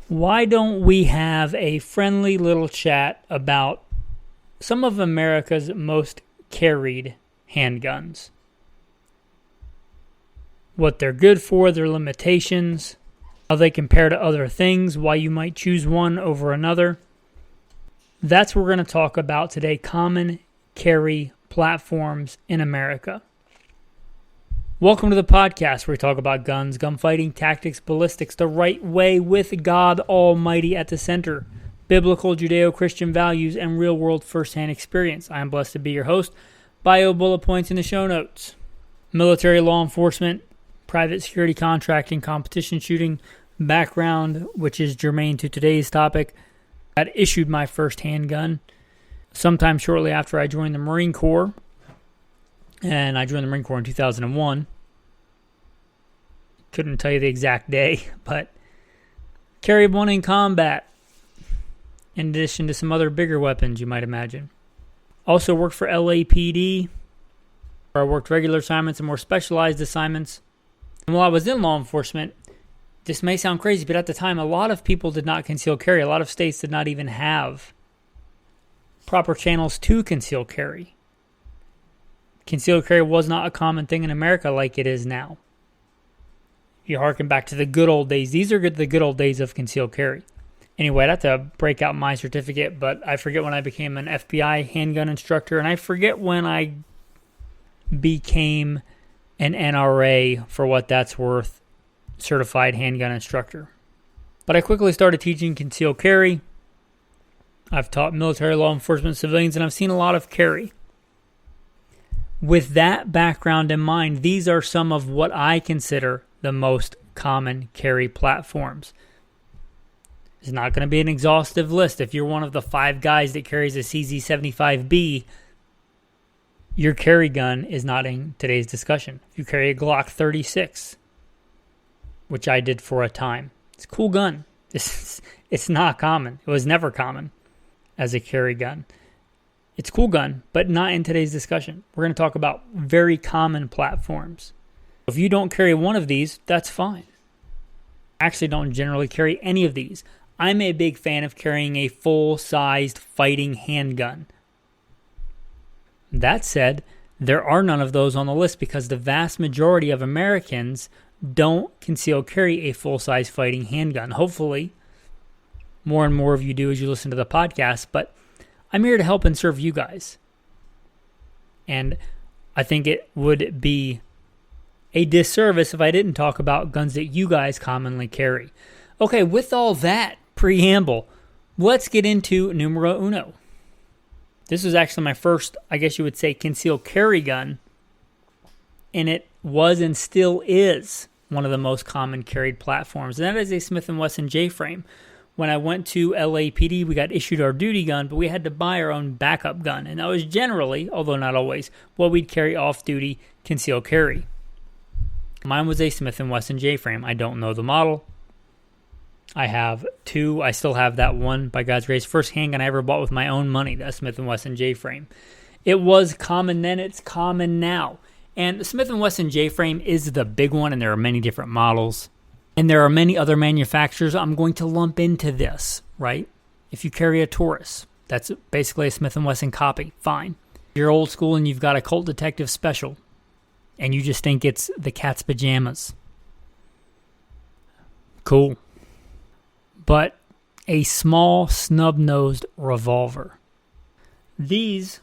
Why don't we have a friendly little chat about some of America's most carried handguns? What they're good for, their limitations, how they compare to other things, why you might choose one over another. That's what we're going to talk about today, common carry platforms in America. Welcome to the podcast where we talk about guns, gunfighting, tactics, ballistics, the right way with God Almighty at the center, biblical Judeo-Christian values, and real-world first-hand experience. I am blessed to be your host. Bio bullet points in the show notes. Military law enforcement, private security contracting, competition shooting, background, which is germane to today's topic. I issued my first handgun sometime shortly after I joined the Marine Corps. And I joined the Marine Corps in 2001. Couldn't tell you the exact day, but carried one in combat, in addition to some other bigger weapons you might imagine. Also worked for L.A.P.D, where I worked regular assignments and more specialized assignments. And while I was in law enforcement, this may sound crazy, but at the time, a lot of people did not conceal carry. A lot of states did not even have proper channels to conceal carry. Concealed carry was not a common thing in America like it is now. You harken back to the good old days. These are the good old days of concealed carry. Anyway, I'd have to break out my certificate, but I forget when I became an F.B.I. handgun instructor, and I forget when I became an N.R.A, for what that's worth, certified handgun instructor. But I quickly started teaching concealed carry. I've taught military, law enforcement, civilians, and I've seen a lot of carry. With that background in mind, these are some of what I consider the most common carry platforms. It's not going to be an exhaustive list. If you're one of the 5 guys that carries a CZ75B, your carry gun is not in today's discussion. If you carry a Glock 36, which I did for a time, it's a cool gun. It's not common. It was never common as a carry gun. It's a cool gun, but not in today's discussion. We're going to talk about very common platforms. If you don't carry one of these, that's fine. I actually don't generally carry any of these. I'm a big fan of carrying a full-sized fighting handgun. That said, there are none of those on the list because the vast majority of Americans don't conceal carry a full-size fighting handgun. Hopefully, more and more of you do as you listen to the podcast, but I'm here to help and serve you guys. And I think it would be a disservice if I didn't talk about guns that you guys commonly carry. Okay, with all that preamble, let's get into numero uno. This was actually my first, I guess you would say, concealed carry gun. And it was and still is one of the most common carried platforms. And that is a Smith & Wesson J-frame. When I went to L.A.P.D, we got issued our duty gun, but we had to buy our own backup gun. And that was generally, although not always, what we'd carry off-duty concealed carry. Mine was a Smith & Wesson J-frame. I don't know the model. I have 2. I still have that one, by God's grace. First handgun I ever bought with my own money, that Smith & Wesson J-frame. It was common then, it's common now. And the Smith & Wesson J-frame is the big one, and there are many different models. And there are many other manufacturers I'm going to lump into this, right? If you carry a Taurus, that's basically a Smith & Wesson copy, fine. If you're old school and you've got a Colt Detective Special, and you just think it's the cat's pajamas, cool. But a small snub-nosed revolver. These,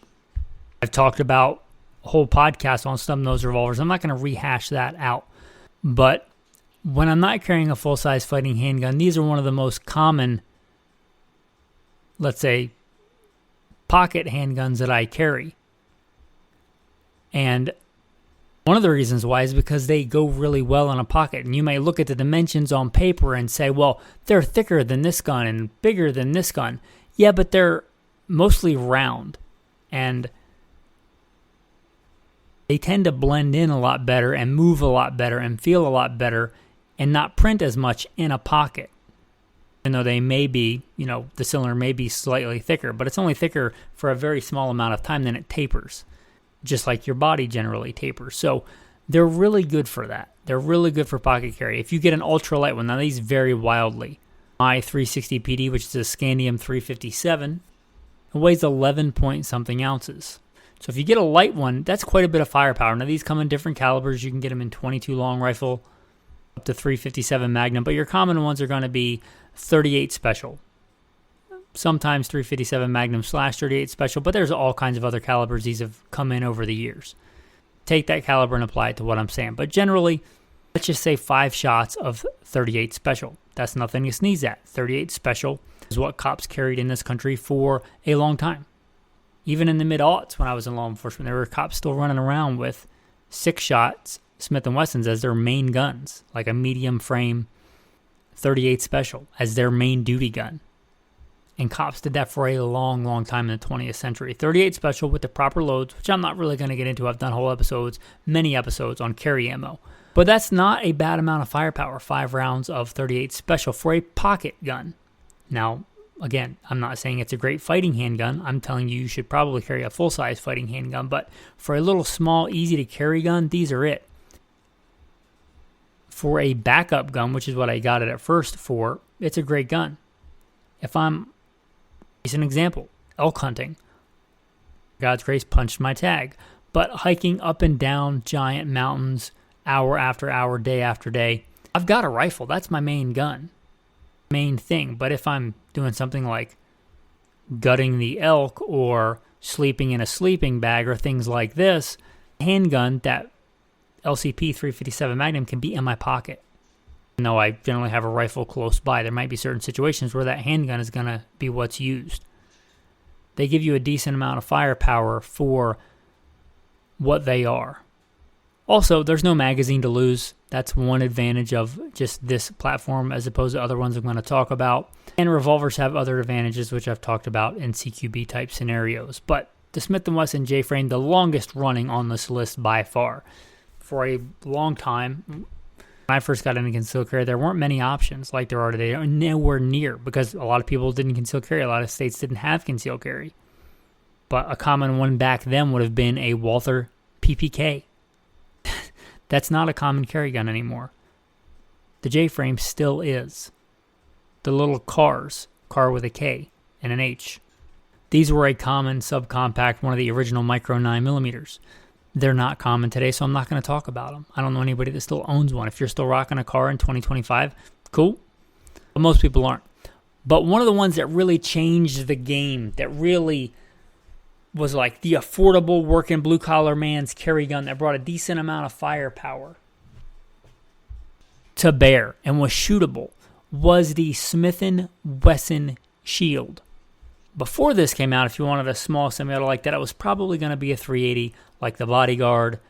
I've talked about a whole podcast on snub-nosed revolvers. I'm not going to rehash that out, but when I'm not carrying a full-size fighting handgun, these are one of the most common, let's say, pocket handguns that I carry. And one of the reasons why is because they go really well in a pocket. And you may look at the dimensions on paper and say, well, they're thicker than this gun and bigger than this gun. Yeah, but they're mostly round. And they tend to blend in a lot better and move a lot better and feel a lot better and not print as much in a pocket. Even though they may be, the cylinder may be slightly thicker, but it's only thicker for a very small amount of time, then it tapers, just like your body generally tapers. So they're really good for that. They're really good for pocket carry. If you get an ultralight one, now these vary wildly My 360 PD, which is a Scandium 357, it weighs 11 point something ounces. So if you get a light one, that's quite a bit of firepower. Now these come in different calibers. You can get them in 22 long rifle up to 357 Magnum, but your common ones are going to be 38 Special. Sometimes 357 Magnum / 38 Special, but there's all kinds of other calibers these have come in over the years. Take that caliber and apply it to what I'm saying. But generally, let's just say 5 shots of 38 Special. That's nothing to sneeze at. 38 Special is what cops carried in this country for a long time. Even in the mid-aughts when I was in law enforcement, there were cops still running around with 6 shots Smith & Wessons as their main guns, like a medium frame 38 Special as their main duty gun. And cops did that for a long, long time in the 20th century. 38 Special with the proper loads, which I'm not really going to get into. I've done whole episodes, many episodes on carry ammo. But that's not a bad amount of firepower, 5 rounds of 38 Special for a pocket gun. Now, again, I'm not saying it's a great fighting handgun. I'm telling you should probably carry a full-size fighting handgun. But for a little small, easy-to-carry gun, these are it. For a backup gun, which is what I got it at first for, it's a great gun. If I'm, it's an example, elk hunting. God's grace punched my tag. But hiking up and down giant mountains, hour after hour, day after day, I've got a rifle. That's my main gun, main thing. But if I'm doing something like gutting the elk or sleeping in a sleeping bag or things like this, handgun, that LCP 357 Magnum can be in my pocket. Even though I generally have a rifle close by, there might be certain situations where that handgun is going to be what's used. They give you a decent amount of firepower for what they are. Also, there's no magazine to lose. That's one advantage of just this platform as opposed to other ones I'm going to talk about. And revolvers have other advantages, which I've talked about in CQB type scenarios. But the Smith & Wesson J-Frame, the longest running on this list by far. For a long time, when I first got into concealed carry, there weren't many options like there are today, nowhere near, because a lot of people didn't conceal carry. A lot of states didn't have concealed carry. But a common one back then would have been a Walther PPK. That's not a common carry gun anymore. The J-frame still is. The little cars, car with a K and an H. These were a common subcompact, one of the original micro 9mm. They're not common today, so I'm not going to talk about them. I don't know anybody that still owns one. If you're still rocking a car in 2025, cool. But most people aren't. But one of the ones that really changed the game, that really was like the affordable working blue-collar man's carry gun that brought a decent amount of firepower to bear and was shootable, was the Smith & Wesson Shield. Before this came out, if you wanted a small semi-auto like that, it was probably going to be a 380 like the Bodyguard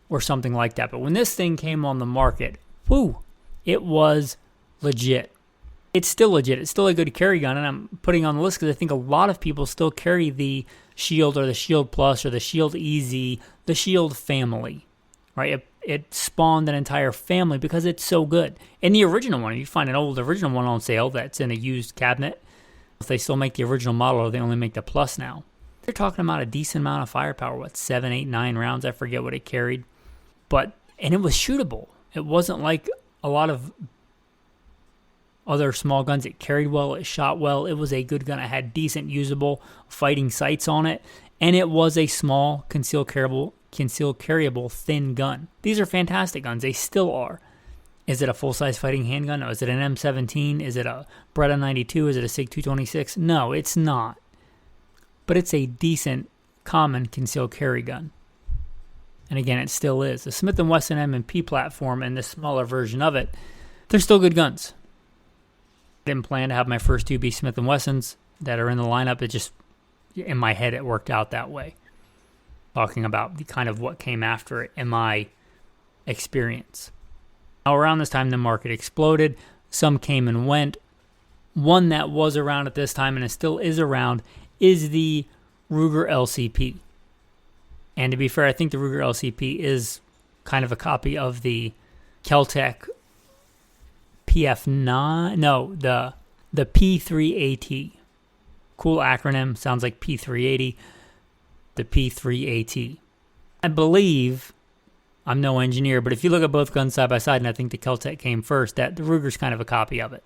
or something like that. But when this thing came on the market, whoo, it was legit. It's still legit. It's still a good carry gun, and I'm putting on the list because I think a lot of people still carry the Shield or the Shield Plus or the Shield Easy, the Shield family, right? It spawned an entire family because it's so good. And the original one, you find an old original one on sale that's in a used cabinet. If they still make the original model or they only make the Plus now. They're talking about a decent amount of firepower, 7, 8, 9 rounds. I forget what it carried. And it was shootable. It wasn't like a lot of other small guns. It carried well, it shot well. It was a good gun. It had decent usable fighting sights on it. And it was a small, concealed carryable thin gun. These are fantastic guns. They still are. Is it a full-size fighting handgun? No. Is it an M17? Is it a Beretta 92? Is it a SIG 226? No, it's not. But it's a decent, common concealed carry gun. And again, it still is. The Smith & Wesson M&P platform and the smaller version of it, they're still good guns. I didn't plan to have my first two be Smith & Wessons that are in the lineup. It just, in my head, it worked out that way. Talking about the kind of what came after it in my experience. Now, around this time, the market exploded. Some came and went. One that was around at this time and it still is around is the Ruger LCP. And to be fair, I think the Ruger LCP is kind of a copy of the Kel-Tec PF9. No, the P3AT. Cool acronym. Sounds like P380. The P3AT. I believe, I'm no engineer, but if you look at both guns side by side, and I think the Kel-Tec came first, that the Ruger's kind of a copy of it.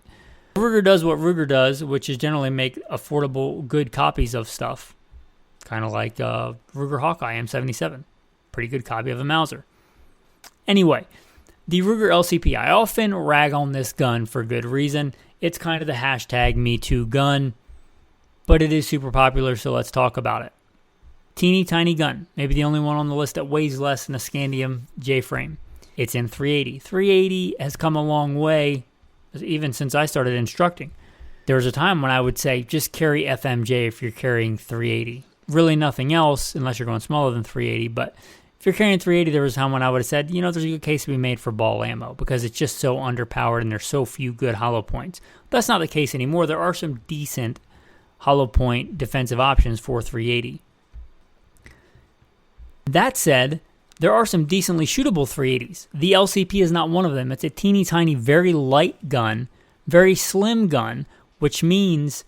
Ruger does what Ruger does, which is generally make affordable, good copies of stuff. Kind of like Ruger Hawkeye M77. Pretty good copy of a Mauser. Anyway, the Ruger LCP. I often rag on this gun for good reason. It's kind of the hashtag #MeToo gun, but it is super popular, so let's talk about it. Teeny tiny gun. Maybe the only one on the list that weighs less than a Scandium J-frame. It's in 380. 380 has come a long way, even since I started instructing. There was a time when I would say, just carry FMJ if you're carrying 380. Really nothing else, unless you're going smaller than 380, but if you're carrying 380, there was a time when I would have said, there's a good case to be made for ball ammo because it's just so underpowered and there's so few good hollow points. That's not the case anymore. There are some decent hollow point defensive options for 380. That said, there are some decently shootable 380s. The LCP is not one of them. It's a teeny tiny, very light gun, very slim gun, which means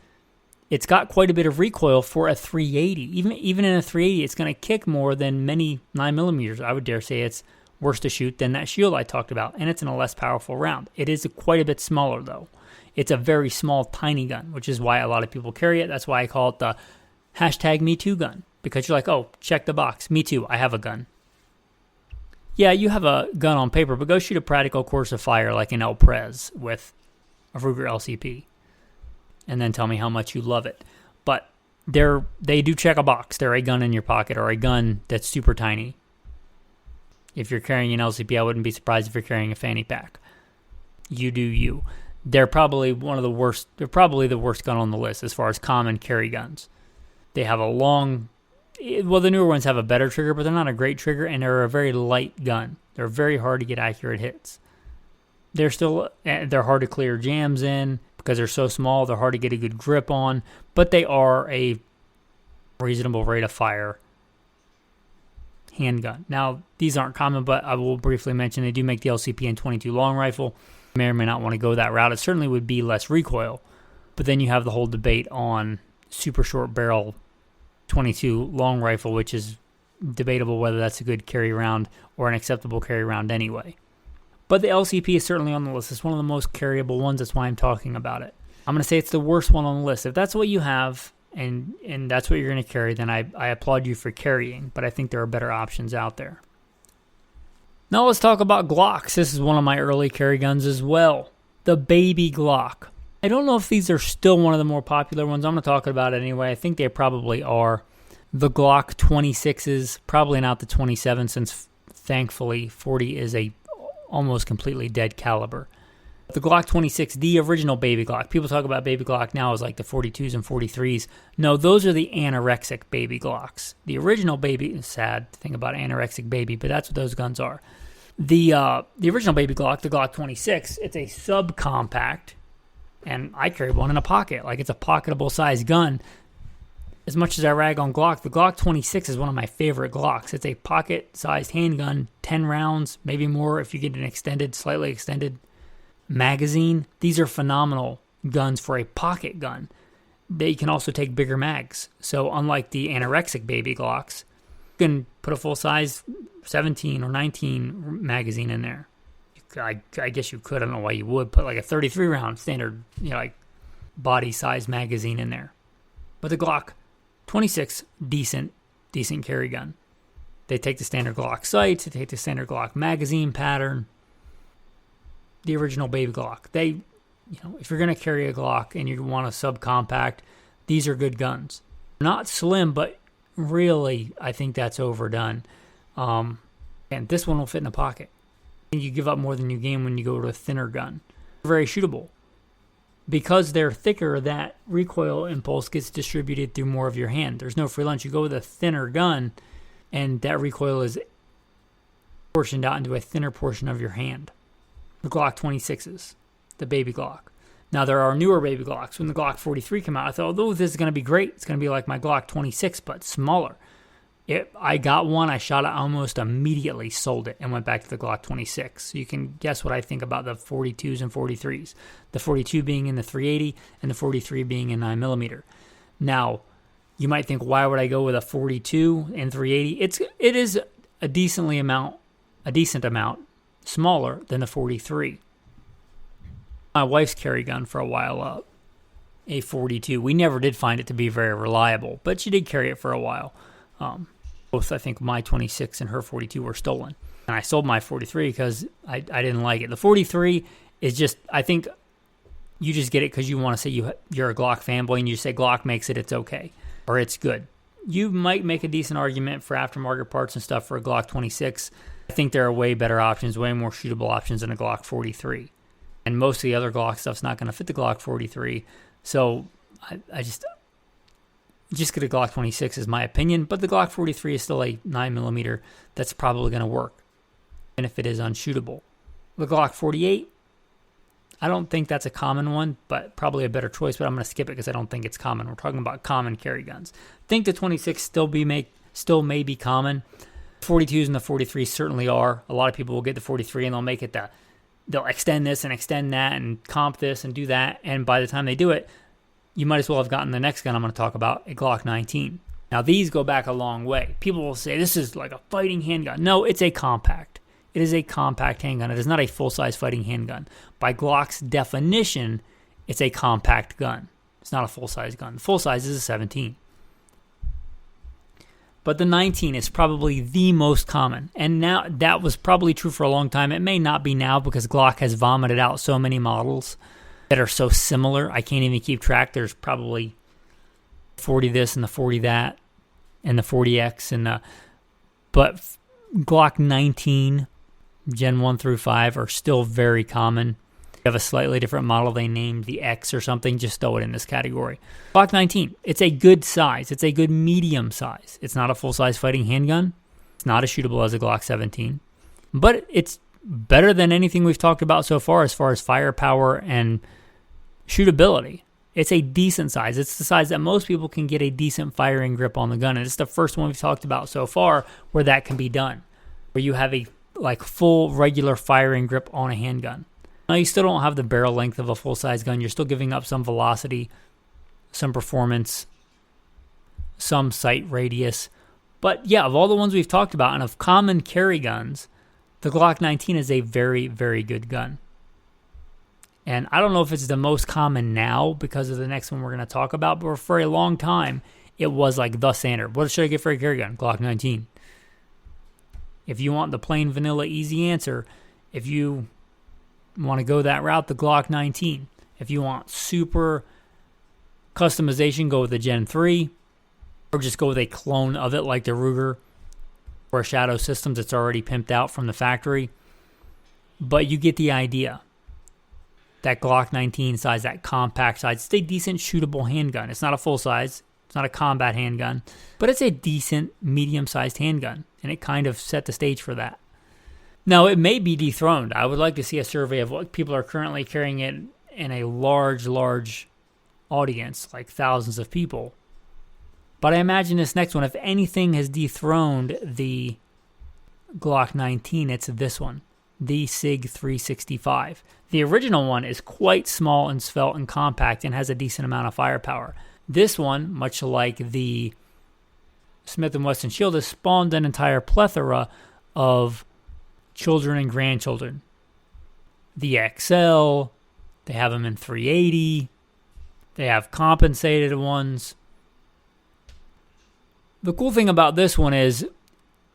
it's got quite a bit of recoil for a 380. Even in a 380, it's going to kick more than many 9mm. I would dare say it's worse to shoot than that shield I talked about, and it's in a less powerful round. It is quite a bit smaller, though. It's a very small, tiny gun, which is why a lot of people carry it. That's why I call it the hashtag #MeToo gun, because you're like, oh, check the box. Me too, I have a gun. Yeah, you have a gun on paper, but go shoot a practical course of fire like an L.P.D with a Ruger LCP. And then tell me how much you love it. But they do check a box. They're a gun in your pocket or a gun that's super tiny. If you're carrying an LCP, I wouldn't be surprised if you're carrying a fanny pack. You do you. They're probably the worst gun on the list as far as common carry guns. They have a long, well, the newer ones have a better trigger, but they're not a great trigger, and they're a very light gun. They're very hard to get accurate hits. They're hard to clear jams in because they're so small. They're hard to get a good grip on, but they are a reasonable rate of fire handgun. Now, these aren't common, but I will briefly mention they do make the LCP N22 long rifle. You may or may not want to go that route. It certainly would be less recoil, but then you have the whole debate on super short barrel 22 long rifle, which is debatable whether that's a good carry round or an acceptable carry round anyway. But the LCP is certainly on the list. It's one of the most carryable ones. That's why I'm talking about it. I'm going to say it's the worst one on the list. If that's what you have and that's what you're going to carry, then I applaud you for carrying. But I think there are better options out there. Now let's talk about Glocks. This is one of my early carry guns as well. The baby Glock. I don't know if these are still one of the more popular ones. I'm going to talk about it anyway. I think they probably are. The Glock 26s, probably not the 27, since thankfully 40 is a almost completely dead caliber. The Glock 26, the original baby Glock. People talk about baby Glock now as like the 42s and 43s. No, those are the anorexic baby Glocks. The original baby, sad to think about anorexic baby, but that's what those guns are. The original baby Glock, the Glock 26, it's a subcompact, and I carry one in a pocket. Like, it's a pocketable size gun. As much as I rag on Glock, the Glock 26 is one of my favorite Glocks. It's a pocket-sized handgun, 10 rounds, maybe more if you get an slightly extended magazine. These are phenomenal guns for a pocket gun. They can also take bigger mags. So unlike the anorexic baby Glocks, you can put a full-size 17 or 19 magazine in there. I guess you could. I don't know why you would put like a 33-round standard, like body-size magazine in there. But the Glock 26, decent carry gun. They take the standard Glock sights. They take the standard Glock magazine pattern. The original baby Glock. If you're going to carry a Glock and you want a subcompact, these are good guns. Not slim, but really, I think that's overdone. And this one will fit in a pocket. You give up more than you gain when you go to a thinner gun. Very shootable. Because they're thicker, that recoil impulse gets distributed through more of your hand. There's no free lunch. You go with a thinner gun, and that recoil is portioned out into a thinner portion of your hand. The Glock 26s, the baby Glock. Now, there are newer baby Glocks. When the Glock 43 came out, I thought, oh, this is going to be great. It's going to be like my Glock 26, but smaller. I got one, I shot it almost immediately, sold it, and went back to the Glock 26. So you can guess what I think about the 42s and 43s. The 42 being in the 380 and the 43 being in 9mm. Now, you might think, why would I go with a 42 and 380? It is a decent amount smaller than the 43. My wife's carry gun for a while, a 42. We never did find it to be very reliable, but she did carry it for a while. Both, I think, my 26 and her 42 were stolen. And I sold my 43 because I didn't like it. The 43 is just, I think you just get it because you want to say you're a Glock fanboy and you say Glock makes it, it's okay. Or it's good. You might make a decent argument for aftermarket parts and stuff for a Glock 26. I think there are way better options, way more shootable options than a Glock 43. And most of the other Glock stuff's not going to fit the Glock 43. So I just get a Glock 26 is my opinion. But the Glock 43 is still a 9mm that's probably going to work. And if it is unshootable. The Glock 48, I don't think that's a common one, but probably a better choice, but I'm going to skip it because I don't think it's common. We're talking about common carry guns. I think the 26 still may be common. 42s and the 43s certainly are. A lot of people will get the 43 and they'll make it they'll extend this and extend that and comp this and do that, and by the time they do it, you might as well have gotten the next gun I'm going to talk about, a Glock 19. Now these go back a long way. People will say this is like a fighting handgun. No, it's a compact. It is a compact handgun. It is not a full-size fighting handgun. By Glock's definition, it's a compact gun. It's not a full-size gun. The full-size is a 17. But the 19 is probably the most common. And now that was probably true for a long time. It may not be now because Glock has vomited out so many models that are so similar. I can't even keep track. There's probably 40 this and the 40 that and the 40X. But Glock 19... Gen 1 through 5 are still very common. You have a slightly different model they named the X or something, just throw it in this category. Glock 19, it's a good size. It's a good medium size. It's not a full-size fighting handgun. It's not as shootable as a Glock 17. But it's better than anything we've talked about so far as firepower and shootability. It's a decent size. It's the size that most people can get a decent firing grip on the gun. And it's the first one we've talked about so far where that can be done. Where you have a full regular firing grip on a handgun. Now you still don't have the barrel length of a full-size gun. You're still giving up some velocity, some performance, some sight radius. But yeah, of all the ones we've talked about and of common carry guns, the Glock 19 is a very, very good gun. And I don't know if it's the most common now because of the next one we're going to talk about, but for a long time, it was like the standard. What should I get for a carry gun? Glock 19. If you want the plain vanilla easy answer, if you want to go that route, the Glock 19. If you want super customization, go with the Gen 3. Or just go with a clone of it like the Ruger or Shadow Systems. It's already pimped out from the factory. But you get the idea. That Glock 19 size, that compact size, it's a decent shootable handgun. It's not a full size. It's not a combat handgun. But it's a decent medium-sized handgun. And it kind of set the stage for that. Now, it may be dethroned. I would like to see a survey of what people are currently carrying it in a large audience, like thousands of people. But I imagine this next one, if anything has dethroned the Glock 19, it's this one, the SIG 365. The original one is quite small and svelte and compact and has a decent amount of firepower. This one, much like the Smith & Wesson Shield, has spawned an entire plethora of children and grandchildren. The XL, they have them in 380, they have compensated ones. The cool thing about this one is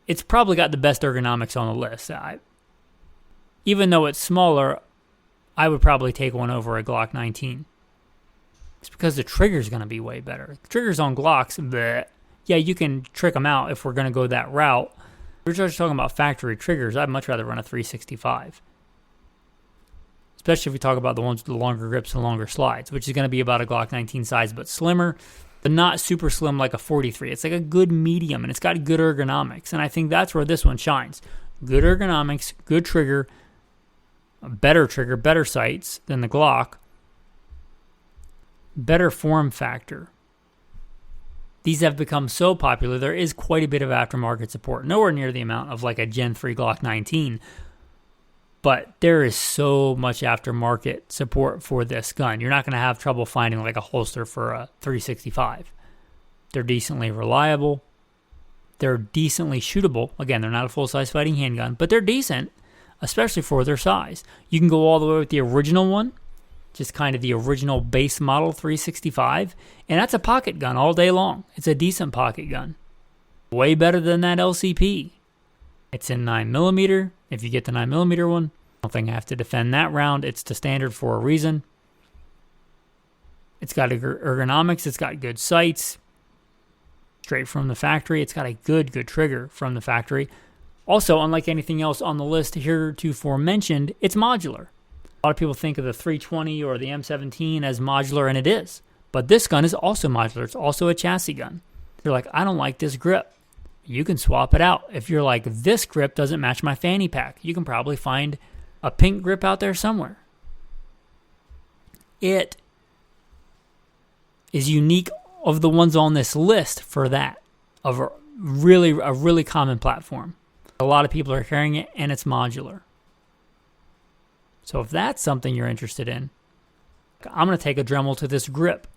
it's probably got the best ergonomics on the list. Even though it's smaller, I would probably take one over a Glock 19. It's because the trigger's going to be way better. The triggers on Glocks, bleh. Yeah, you can trick them out if we're going to go that route. We're just talking about factory triggers. I'd much rather run a 365. Especially if we talk about the ones with the longer grips and longer slides, which is going to be about a Glock 19 size, but slimmer, but not super slim like a 43. It's like a good medium, and it's got good ergonomics. And I think that's where this one shines. Good ergonomics, good trigger, better sights than the Glock, better form factor. These have become so popular, there is quite a bit of aftermarket support. Nowhere near the amount of like a Gen 3 Glock 19. But there is so much aftermarket support for this gun. You're not going to have trouble finding like a holster for a 365. They're decently reliable. They're decently shootable. Again, they're not a full-size fighting handgun, but they're decent, especially for their size. You can go all the way with the original one, just kind of the original base model 365, and that's a pocket gun all day long. It's a decent pocket gun. Way better than that LCP. It's in 9mm, if you get the 9mm one. I don't think I have to defend that round. It's the standard for a reason. It's got ergonomics. It's got good sights. Straight from the factory. It's got a good trigger from the factory. Also, unlike anything else on the list heretofore mentioned, it's modular. A lot of people think of the 320 or the M17 as modular, and it is. But this gun is also modular. It's also a chassis gun. You're like, I don't like this grip. You can swap it out. If you're like, this grip doesn't match my fanny pack, you can probably find a pink grip out there somewhere. It is unique of the ones on this list for that, of a really common platform. A lot of people are carrying it, and it's modular. So if that's something you're interested in, I'm going to take a Dremel to this grip.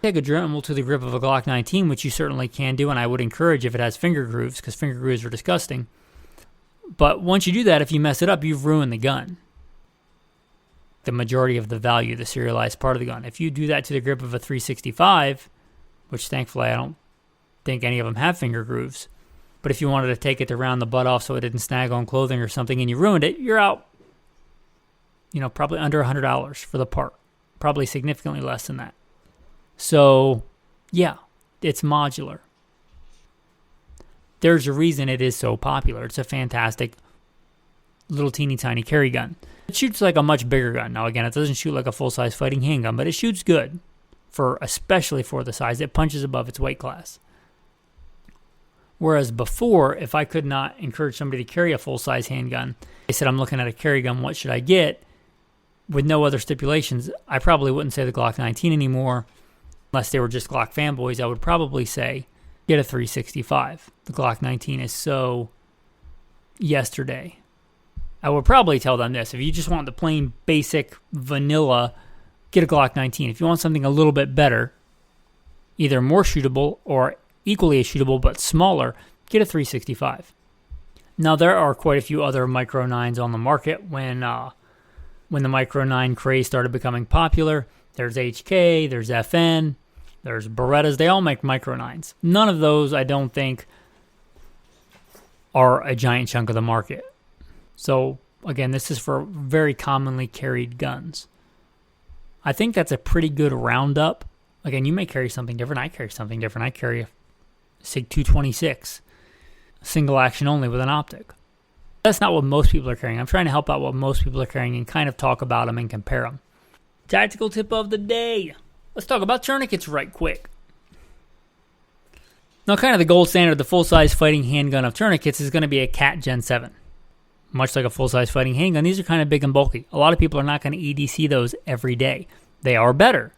Take a Dremel to the grip of a Glock 19, which you certainly can do, and I would encourage if it has finger grooves, because finger grooves are disgusting. But once you do that, if you mess it up, you've ruined the gun. The majority of the value, the serialized part of the gun. If you do that to the grip of a 365, which thankfully I don't think any of them have finger grooves, but if you wanted to take it to round the butt off so it didn't snag on clothing or something and you ruined it, you're out, probably under $100 for the part. Probably significantly less than that. So, yeah, it's modular. There's a reason it is so popular. It's a fantastic little teeny tiny carry gun. It shoots like a much bigger gun. Now, again, it doesn't shoot like a full-size fighting handgun, but it shoots good, especially for the size. It punches above its weight class. Whereas before, if I could not encourage somebody to carry a full-size handgun, they said, I'm looking at a carry gun, what should I get? With no other stipulations, I probably wouldn't say the Glock 19 anymore. Unless they were just Glock fanboys, I would probably say, get a 365. The Glock 19 is so yesterday. I would probably tell them this. If you just want the plain, basic, vanilla, get a Glock 19. If you want something a little bit better, either more shootable or equally as shootable but smaller, get a 365. Now, there are quite a few other Micro 9s on the market when the Micro 9 craze started becoming popular. There's HK, there's FN, there's Berettas. They all make Micro 9s. None of those, I don't think, are a giant chunk of the market. So, again, this is for very commonly carried guns. I think that's a pretty good roundup. Again, you may carry something different. I carry something different. I carry a SIG 226, single action only with an optic. That's not what most people are carrying. I'm trying to help out what most people are carrying and kind of talk about them and compare them. Tactical tip of the day. Let's talk about tourniquets right quick. Now, kind of the gold standard, the full-size fighting handgun of tourniquets is going to be a Cat Gen 7. Much like a full-size fighting handgun, these are kind of big and bulky. A lot of people are not going to EDC those every day. They are better.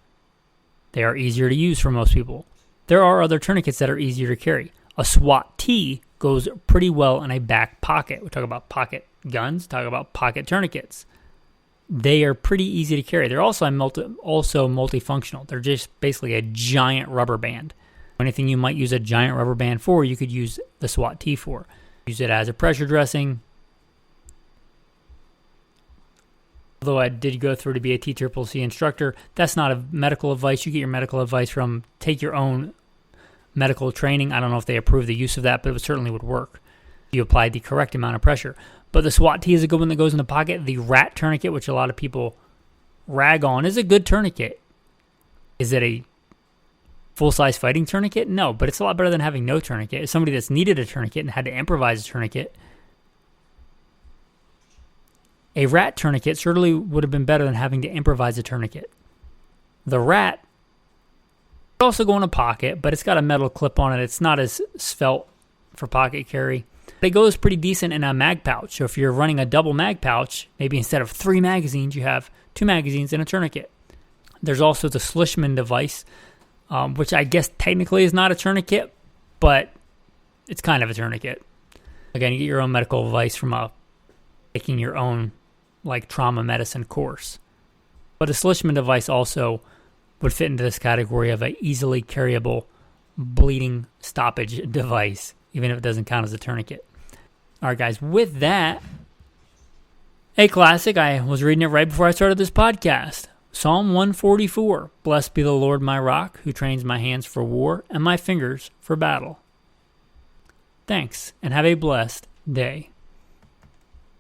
They are easier to use for most people. There are other tourniquets that are easier to carry. A S.R.T goes pretty well in a back pocket. We talk about pocket guns, talk about pocket tourniquets. They are pretty easy to carry. They're also multifunctional. They're just basically a giant rubber band. Anything you might use a giant rubber band for, you could use the S.R.T for. Use it as a pressure dressing. Although I did go through to be a T365 instructor, that's not a medical advice. You get your medical advice from, take your own medical training. I don't know if they approve the use of that, but it certainly would work. You apply the correct amount of pressure. But the S.R.T is a good one that goes in the pocket. The rat tourniquet, which a lot of people rag on, is a good tourniquet. Is it a full-size fighting tourniquet? No, but it's a lot better than having no tourniquet. As somebody that's needed a tourniquet and had to improvise a tourniquet, a rat tourniquet certainly would have been better than having to improvise a tourniquet. The rat could also go in a pocket, but it's got a metal clip on it. It's not as svelte for pocket carry. It goes pretty decent in a mag pouch. So if you're running a double mag pouch, maybe instead of 3 magazines, you have 2 magazines and a tourniquet. There's also the Schlissmann device, which I guess technically is not a tourniquet, but it's kind of a tourniquet. Again, you get your own medical advice from taking your own trauma medicine course. But a Schlissmann device also would fit into this category of an easily carryable bleeding stoppage device, even if it doesn't count as a tourniquet. All right, guys, with that, a classic. I was reading it right before I started this podcast. Psalm 144, Blessed be the Lord my rock, who trains my hands for war and my fingers for battle. Thanks, and have a blessed day.